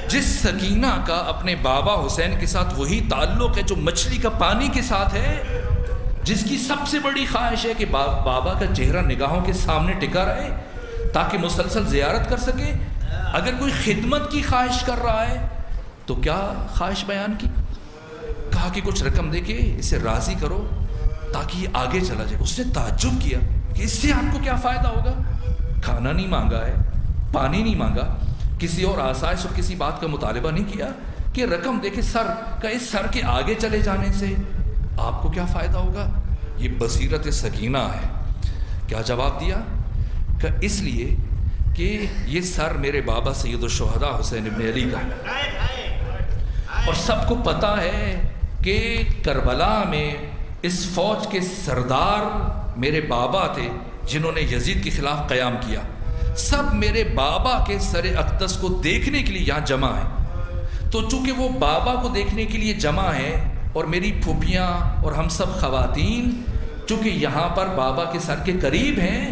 جس سکینہ کا اپنے بابا حسین کے ساتھ وہی تعلق ہے جو مچھلی کا پانی کے ساتھ ہے، جس کی سب سے بڑی خواہش ہے کہ بابا کا چہرہ نگاہوں کے سامنے ٹکا رہے تاکہ مسلسل زیارت کر سکے. اگر کوئی خدمت کی خواہش کر رہا ہے تو کیا خواہش بیان کی؟ کہا کہ کچھ رقم دے کے اسے راضی کرو تاکہ یہ آگے چلا جائے. اس نے تعجب کیا کہ اس سے آپ کو کیا فائدہ ہوگا؟ کھانا نہیں مانگا ہے، پانی نہیں مانگا، کسی اور آسائش اور کسی بات کا مطالبہ نہیں کیا کہ رقم دے کے اس سر کے آگے چلے جانے سے آپ کو کیا فائدہ ہوگا. یہ بصیرت سکینہ ہے. کیا جواب دیا؟ کہ اس لیے کہ یہ سر میرے بابا سید الشہداء حسین ابن علی کا ہے، اور سب کو پتہ ہے کہ کربلا میں اس فوج کے سردار میرے بابا تھے جنہوں نے یزید کے خلاف قیام کیا. سب میرے بابا کے سر اقدس کو دیکھنے کے لیے یہاں جمع ہیں. تو چونکہ وہ بابا کو دیکھنے کے لیے جمع ہیں اور میری پھوپھیاں اور ہم سب خواتین چونکہ یہاں پر بابا کے سر کے قریب ہیں،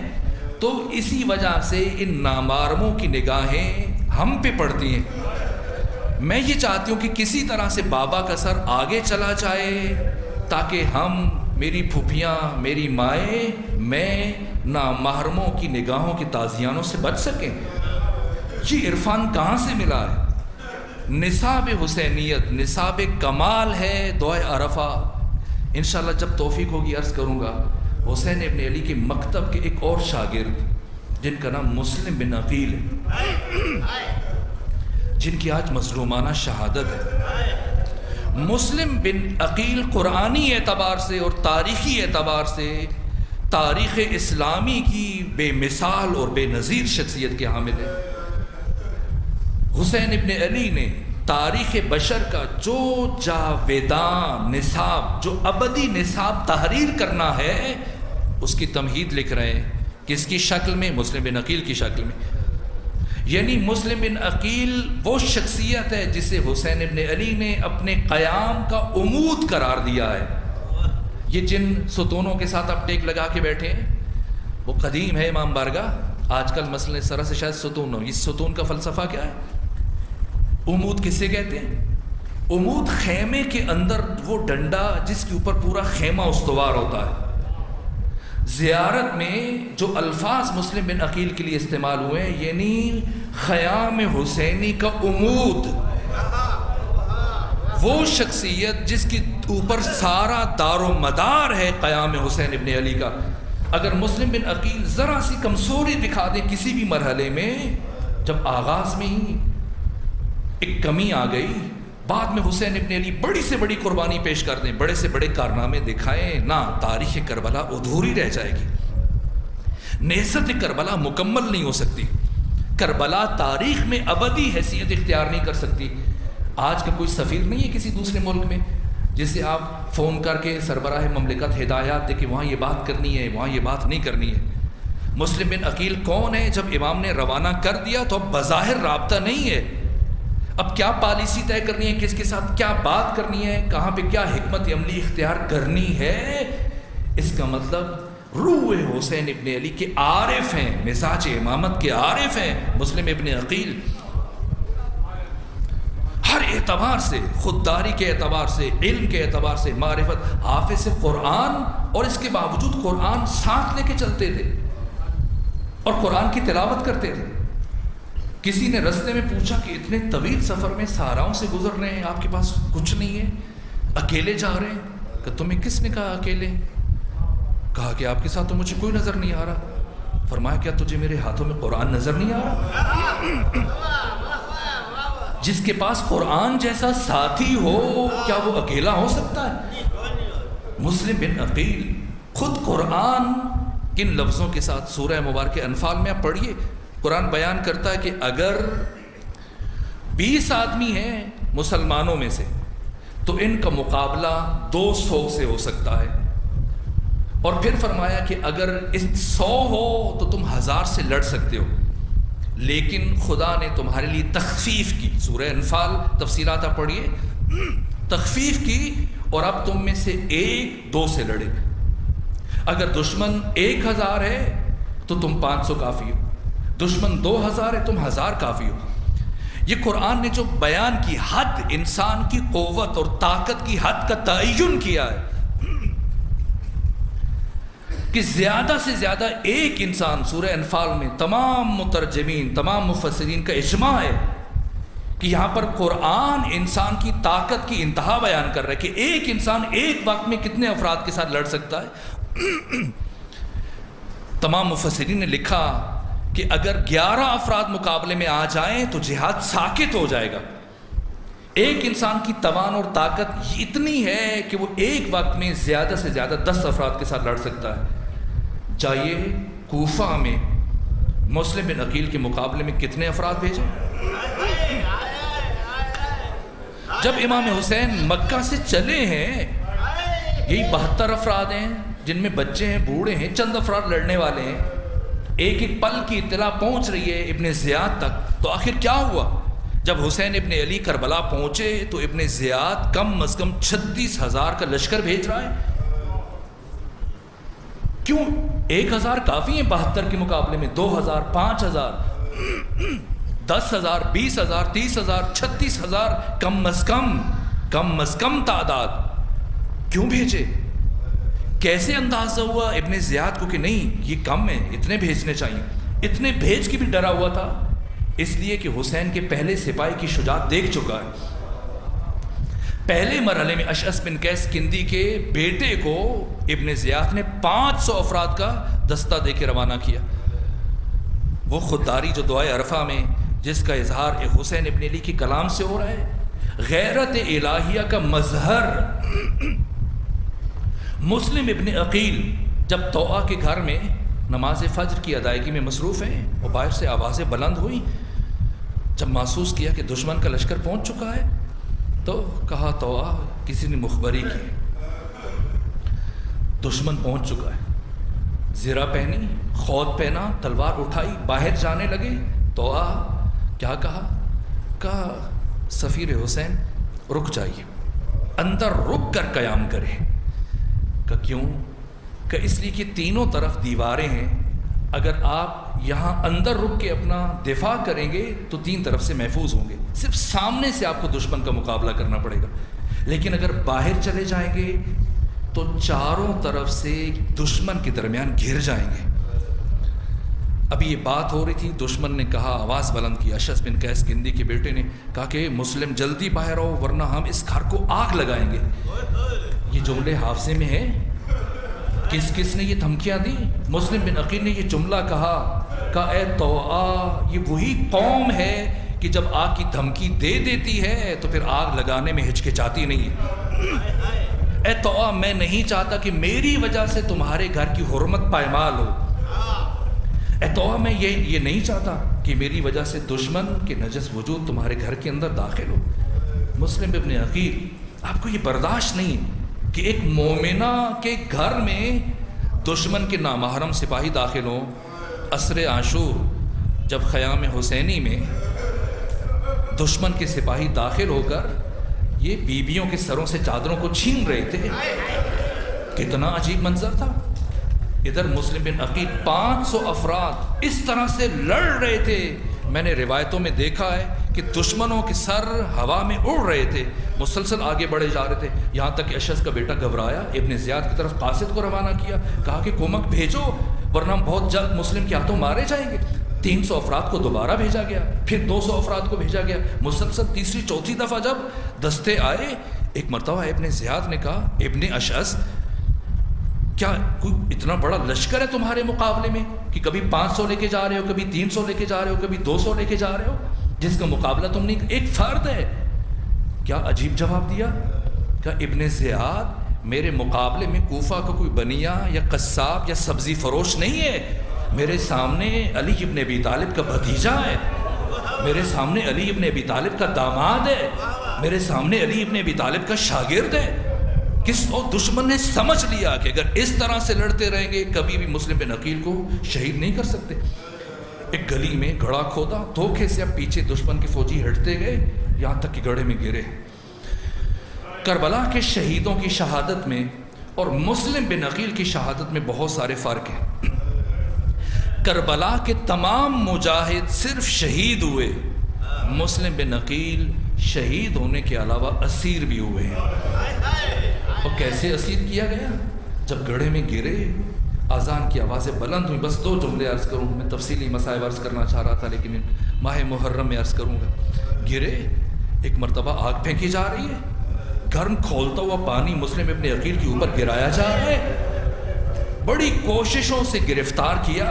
تو اسی وجہ سے ان نامعلوموں کی نگاہیں ہم پہ پڑتی ہیں. میں یہ چاہتی ہوں کہ کسی طرح سے بابا کا سر آگے چلا جائے تاکہ ہم، میری پھوپھیاں، میری مائیں، میں نامحرموں کی نگاہوں کی تازیانوں سے بچ سکیں. یہ عرفان کہاں سے ملا ہے؟ نصاب حسینیت، نصاب کمال ہے دعائے عرفہ. انشاءاللہ جب توفیق ہوگی عرض کروں گا. حسین ابن علی کے مکتب کے ایک اور شاگرد جن کا نام مسلم بن عقیل ہے، جن کی آج مظلومانہ شہادت ہے. مسلم بن عقیل قرآنی اعتبار سے اور تاریخی اعتبار سے تاریخ اسلامی کی بے مثال اور بے نظیر شخصیت کے حامل ہے. حسین ابن علی نے تاریخ بشر کا جو جاویدان نصاب، جو ابدی نصاب تحریر کرنا ہے، اس کی تمہید لکھ رہے ہیں. کس کی شکل میں؟ مسلم بن عقیل کی شکل میں. یعنی مسلم بن عقیل وہ شخصیت ہے جسے حسین ابن علی نے اپنے قیام کا عمود قرار دیا ہے. یہ جن ستونوں کے ساتھ آپ ٹیک لگا کے بیٹھے ہیں وہ قدیم ہے امام بارگاہ. آج کل مسئلہ سرا سے شاید ستون ہو. اس ستون کا فلسفہ کیا ہے؟ عمود کسے کہتے ہیں؟ عمود خیمے کے اندر وہ ڈنڈا جس کے اوپر پورا خیمہ استوار ہوتا ہے. زیارت میں جو الفاظ مسلم بن عقیل کے لیے استعمال ہوئے ہیں، یعنی خیام حسینی کا عمود، وہ شخصیت جس کے اوپر سارا دار و مدار ہے قیام حسین ابن علی کا. اگر مسلم بن عقیل ذرا سی کمزوری دکھا دیں کسی بھی مرحلے میں، جب آغاز میں ہی ایک کمی آ گئی، بعد میں حسین ابن علی بڑی سے بڑی قربانی پیش کر دیں، بڑے سے بڑے کارنامے دکھائیں، نہ تاریخ کربلا ادھوری رہ جائے گی، نہضت کربلا مکمل نہیں ہو سکتی، کربلا تاریخ میں ابدی حیثیت اختیار نہیں کر سکتی۔ آج کا کوئی سفیر نہیں ہے کسی دوسرے ملک میں جسے آپ فون کر کے سربراہ مملکت ہدایات دے کہ وہاں یہ بات کرنی ہے، وہاں یہ بات نہیں کرنی ہے۔ مسلم بن عقیل کون ہے؟ جب امام نے روانہ کر دیا تو اب بظاہر رابطہ نہیں ہے، اب کیا پالیسی طے کرنی ہے، کس کے ساتھ کیا بات کرنی ہے، کہاں پہ کیا حکمت عملی اختیار کرنی ہے۔ اس کا مطلب روح حسین ابن علی کے عارف ہیں، مزاج امامت کے عارف ہیں مسلم ابن عقیل، ہر اعتبار سے، خودداری کے اعتبار سے، علم کے اعتبار سے، معرفت، حافظ قرآن، اور اس کے باوجود قرآن ساتھ لے کے چلتے تھے اور قرآن کی تلاوت کرتے تھے۔ کسی نے رستے میں پوچھا کہ اتنے طویل سفر میں صحراؤں سے گزر رہے ہیں، آپ کے پاس کچھ نہیں ہے، اکیلے جا رہے ہیں؟ کہ تمہیں کس نے کہا اکیلے؟ کہا کہ آپ کے ساتھ تو مجھے کوئی نظر نہیں آ رہا۔ فرمایا کیا تجھے میرے ہاتھوں میں قرآن نظر نہیں آ رہا؟ جس کے پاس قرآن جیسا ساتھی ہو کیا وہ اکیلا ہو سکتا ہے؟ مسلم بن عقیل خود قرآن کن لفظوں کے ساتھ، سورہ مبارکہ انفال میں آپ پڑھیے، قرآن بیان کرتا ہے کہ اگر 20 آدمی ہیں مسلمانوں میں سے تو ان کا مقابلہ 200 سے ہو سکتا ہے، اور پھر فرمایا کہ اگر 100 ہو تو تم 1000 سے لڑ سکتے ہو، لیکن خدا نے تمہارے لیے تخفیف کی، سورہ انفال تفصیلات آپ پڑھیے، تخفیف کی، اور اب تم میں سے 1-2 سے لڑے۔ اگر دشمن 1000 ہے تو تم 500 کافی ہو، دشمن 2000 ہے تم 1000 کافی ہو۔ یہ قرآن نے جو بیان کی حد، انسان کی قوت اور طاقت کی حد کا تعین کیا ہے کہ زیادہ سے زیادہ ایک انسان، سورہ انفال میں تمام مترجمین، تمام مفسرین کا اجماع ہے کہ یہاں پر قرآن انسان کی طاقت کی انتہا بیان کر رہا ہے کہ ایک انسان ایک وقت میں کتنے افراد کے ساتھ لڑ سکتا ہے۔ تمام مفسرین نے لکھا کہ اگر 11 افراد مقابلے میں آ جائیں تو جہاد ساکت ہو جائے گا۔ ایک انسان کی توان اور طاقت اتنی ہے کہ وہ ایک وقت میں زیادہ سے زیادہ 10 افراد کے ساتھ لڑ سکتا ہے۔ چاہیے کوفہ میں مسلم بن عقیل کے مقابلے میں کتنے افراد بھیجے؟ جب امام حسین مکہ سے چلے ہیں یہی 72 افراد ہیں، جن میں بچے ہیں، بوڑھے ہیں، چند افراد لڑنے والے ہیں۔ ایک ایک پل کی اطلاع پہنچ رہی ہے ابن زیاد تک، تو آخر کیا ہوا؟ جب حسین ابن علی کربلا پہنچے تو ابن زیاد کم از کم 36,000 کا لشکر بھیج رہا ہے۔ کیوں؟ 1000 کافی ہیں 72 کے مقابلے میں، 2000، 5000، 10,000، 20,000، 30,000، 36,000 کم از کم تعداد کیوں بھیجے؟ کیسے اندازہ ہوا ابن زیاد کو کہ نہیں یہ کم ہے، اتنے بھیجنے چاہیے؟ اتنے بھیج کے بھی ڈرا ہوا تھا، اس لیے کہ حسین کے پہلے سپاہی کی شجاعت دیکھ چکا ہے۔ پہلے مرحلے میں اشعث بن قیس کندی کے بیٹے کو ابن زیاد نے 500 افراد کا دستہ دے کے روانہ کیا۔ وہ خودداری جو دعائے عرفہ میں جس کا اظہار حسین ابن علی کی کلام سے ہو رہا ہے، غیرت الہیہ کا مظہر۔ مسلم ابن عقیل جب طوعہ کے گھر میں نماز فجر کی ادائیگی میں مصروف ہیں اور باہر سے آوازیں بلند ہوئی، جب محسوس کیا کہ دشمن کا لشکر پہنچ چکا ہے تو کہا طوعہ کسی نے مخبری کی، دشمن پہنچ چکا ہے۔ زرہ پہنی، خود پہنا، تلوار اٹھائی، باہر جانے لگے۔ طوعہ کیا کہا سفیر حسین رک جائیے، اندر رک کر قیام کرے۔ کہ کیوں؟ کہ اس لیے کہ تینوں طرف دیواریں ہیں، اگر آپ یہاں اندر رک کے اپنا دفاع کریں گے تو 3 طرف سے محفوظ ہوں گے، صرف سامنے سے آپ کو دشمن کا مقابلہ کرنا پڑے گا، لیکن اگر باہر چلے جائیں گے تو چاروں طرف سے دشمن کے درمیان گھر جائیں گے۔ ابھی یہ بات ہو رہی تھی، دشمن نے کہا، آواز بلند کی، اشعث بن قیس کندی کے بیٹے نے کہا کہ مسلم جلدی باہر آؤ ورنہ ہم اس گھر کو آگ لگائیں گے۔ یہ جملے حافظے میں ہے، کس نے یہ دھمکیاں دی؟ مسلم بن عقیل نے یہ جملہ کہا کہ اے طوعہ یہ وہی قوم ہے کہ جب آگ کی دھمکی دے دیتی ہے تو پھر آگ لگانے میں ہچکچاتی نہیں ہے۔ اے توآ میں نہیں چاہتا کہ میری وجہ سے تمہارے گھر کی حرمت پائمال ہو۔ اے توآ میں یہ نہیں چاہتا کہ میری وجہ سے دشمن کے نجس وجود تمہارے گھر کے اندر داخل ہو۔ مسلم ابن عقیل، آپ کو یہ برداشت نہیں ہے کہ ایک مومنہ کے گھر میں دشمن کے نامحرم سپاہی داخل ہوں۔ عصر عاشور جب خیام حسینی میں دشمن کے سپاہی داخل ہو کر یہ بیویوں کے سروں سے چادروں کو چھین رہے تھے، کتنا عجیب منظر تھا۔ ادھر مسلم بن عقیل 500 افراد اس طرح سے لڑ رہے تھے۔ میں نے روایتوں میں دیکھا ہے کہ دشمنوں کے سر ہوا میں اڑ رہے تھے، مسلسل آگے بڑھے جا رہے تھے، یہاں تک کہ اشعث کا بیٹا گھبرایا، ابن زیاد کی طرف قاصد کو روانہ کیا، کہا کہ کومک بھیجو ورنہ ہم بہت جلد مسلم کے ہاتھوں مارے جائیں گے۔ 300 افراد کو دوبارہ بھیجا گیا، پھر 200 افراد کو بھیجا گیا، مسلسل تیسری چوتھی دفعہ جب دستے آئے، ایک مرتبہ ابن زیاد نے کہا ابن اشعث کیا کوئی اتنا بڑا لشکر ہے تمہارے مقابلے میں کہ کبھی 500 لے کے جا رہے ہو، کبھی 300 لے کے جا رہے ہو، کبھی 200 لے کے جا رہے ہو، جس کا مقابلہ تم نے ایک فرد ہے؟ کیا عجیب جواب دیا کہ ابن زیاد میرے مقابلے میں کوفہ کا کوئی بنیا یا قصاب یا سبزی فروش نہیں ہے، میرے سامنے علی ابن ابی طالب کا بھتیجا ہے، میرے سامنے علی ابن ابی طالب کا داماد ہے، میرے سامنے علی ابن ابی طالب کا شاگرد ہے۔ کس اور دشمن نے سمجھ لیا کہ اگر اس طرح سے لڑتے رہیں گے کبھی بھی مسلم بن عقیل کو شہید نہیں کر سکتے۔ ایک گلی میں گڑھا کھودا، دھوکے سے اب پیچھے دشمن کے فوجی ہٹتے گئے، یہاں تک کہ گڑھے میں گرے۔ کربلا کے شہیدوں کی شہادت میں اور مسلم بن عقیل کی شہادت میں بہت سارے فرق ہیں۔ کربلا کے تمام مجاہد صرف شہید ہوئے، مسلم بن عقیل شہید ہونے کے علاوہ اسیر بھی ہوئے ہیں۔ اور کیسے اسیر کیا گیا؟ جب گڑھے میں گرے، اذان کی آوازیں بلند ہوئی۔ بس 2 جملے عرض کروں، میں تفصیلی مسائل عرض کرنا چاہ رہا تھا لیکن ماہ محرم میں عرض کروں گا۔ گرے، ایک مرتبہ آگ پھینکی جا رہی ہے، گرم کھولتا ہوا پانی مسلم ابن عقیل کے اوپر گرایا جا رہا ہے، بڑی کوششوں سے گرفتار کیا،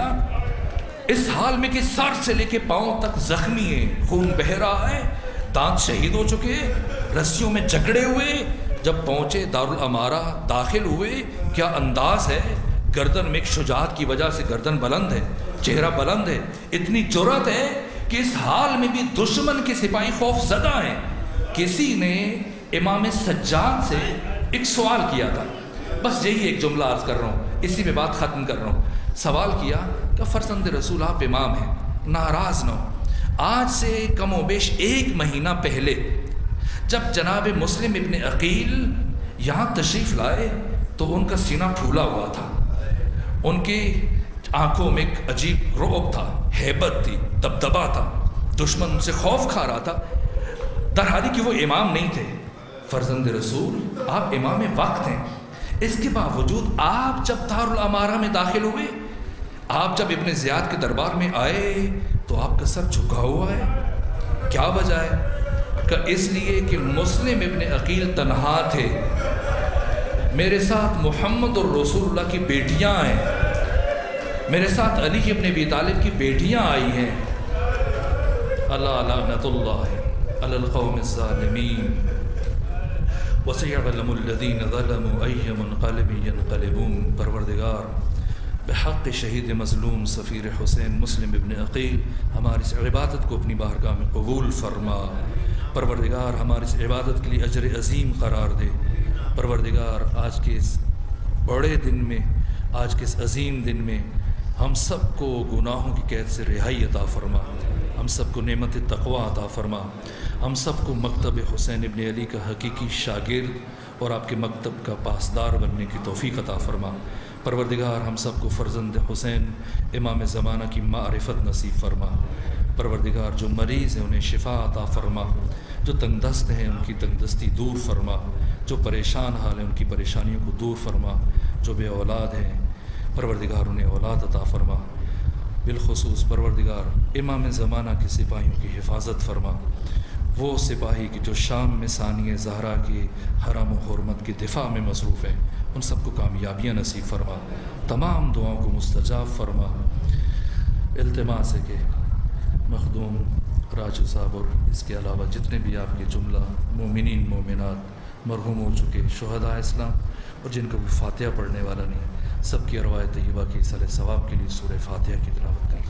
اس حال میں کہ سر سے لے کے پاؤں تک زخمی ہے، خون بہہ رہا ہے، دانت شہید ہو چکے، رسیوں میں جکڑے ہوئے۔ جب پہنچے دارالامارہ، داخل ہوئے، کیا انداز ہے، گردن میں ایک شجاعت کی وجہ سے گردن بلند ہے، چہرہ بلند ہے، اتنی جرأت ہے کہ اس حال میں بھی دشمن کے سپاہی خوف زدہ ہیں۔ کسی نے امام سجاد سے ایک سوال کیا تھا، بس یہی ایک جملہ عرض کر رہا ہوں، اسی میں بات ختم کر رہا ہوں۔ سوال کیا کہ فرزند رسول آپ امام ہیں، ناراض نہ ہو، آج سے کم و بیش 1 مہینہ پہلے جب جناب مسلم ابن عقیل یہاں تشریف لائے تو ان کا سینہ پھولا ہوا تھا، ان کی آنکھوں میں ایک عجیب رعب تھا، ہیبت تھی، دبدبا تھا، دشمن ان سے خوف کھا رہا تھا، درحالی کہ وہ امام نہیں تھے۔ فرزند رسول آپ امام وقت ہیں، اس کے باوجود آپ جب دارالامارہ میں داخل ہوئے، آپ جب ابن زیاد کے دربار میں آئے تو آپ کا سر جھکا ہوا ہے، کیا وجہ ہے؟ کہ اس لیے کہ مسلم ابن عقیل تنہا تھے، میرے ساتھ محمد الرسول اللہ کی بیٹیاں ہیں، میرے ساتھ علی ابن ابی طالب کی بیٹیاں آئی ہیں۔ اللہ لعنت اللہ علی القوم الظالمین وسيعلم الذين ظلموا أي منقلب ينقلبون۔ پروردگار بحق شہید مظلوم سفیر حسین مسلم ابن عقیل ہماری اس عبادت کو اپنی بارگاہ میں قبول فرما، پروردگار ہماری اس عبادت کے لیے اجر عظیم قرار دے۔ پروردگار آج کے اس بڑے دن میں، آج کے اس عظیم دن میں ہم سب کو گناہوں کی قید سے رہائی عطا فرما، ہم سب کو نعمت تقوی عطا فرما، ہم سب کو مکتب حسین ابن علی کا حقیقی شاگرد اور آپ کے مکتب کا پاسدار بننے کی توفیق عطا فرما۔ پروردگار ہم سب کو فرزند حسین امام زمانہ کی معرفت نصیب فرما۔ پروردگار جو مریض ہیں انہیں شفا عطا فرما، جو تنگ دست ہیں ان کی تنگ دستی دور فرما، جو پریشان حال ہیں ان کی پریشانیوں کو دور فرما، جو بے اولاد ہیں پروردگار انہیں اولاد عطا فرما۔ بالخصوص پروردگار امام زمانہ کے سپاہیوں کی حفاظت فرما، وہ سپاہی کی جو شام میں ثانیہ زہرا کے حرم و حرمت کے دفاع میں مصروف ہیں، ان سب کو کامیابیاں نصیب فرما، تمام دعاؤں کو مستجاب فرما۔ التماس ہے کہ مخدوم راجو صاحب اور اس کے علاوہ جتنے بھی آپ کے جملہ مومنین مومنات مرحوم ہو چکے شہداء اسلام اور جن کا کوئی فاتحہ پڑھنے والا نہیں، سب کی ارواح طیبہ کی صالح ثواب کے لیے سورہ فاتحہ کی تلاوت کریں۔